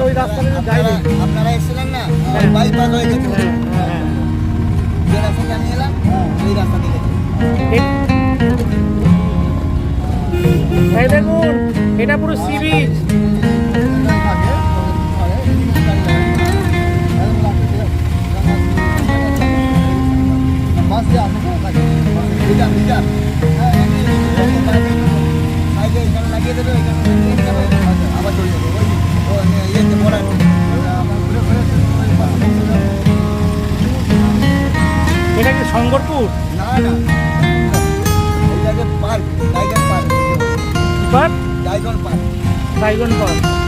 ওই রাস্তাটা যাইনি। আপনারা এসেছিলেন না, হ্যাঁ। বাইপাস হয়ে গেছে। হ্যাঁ। যে রাস্তাটা নিয়ে এলাম ওই রাস্তা দিয়ে গেছে। এই দেখুন, এটা পুরো সি বিচ। লাগিয়ে দেবে আবার চলে যাবে ওই ইয়েতে বলার এটা কি শঙ্করপুর? না না এইটাকে park tiger park park, tiger park tigon park.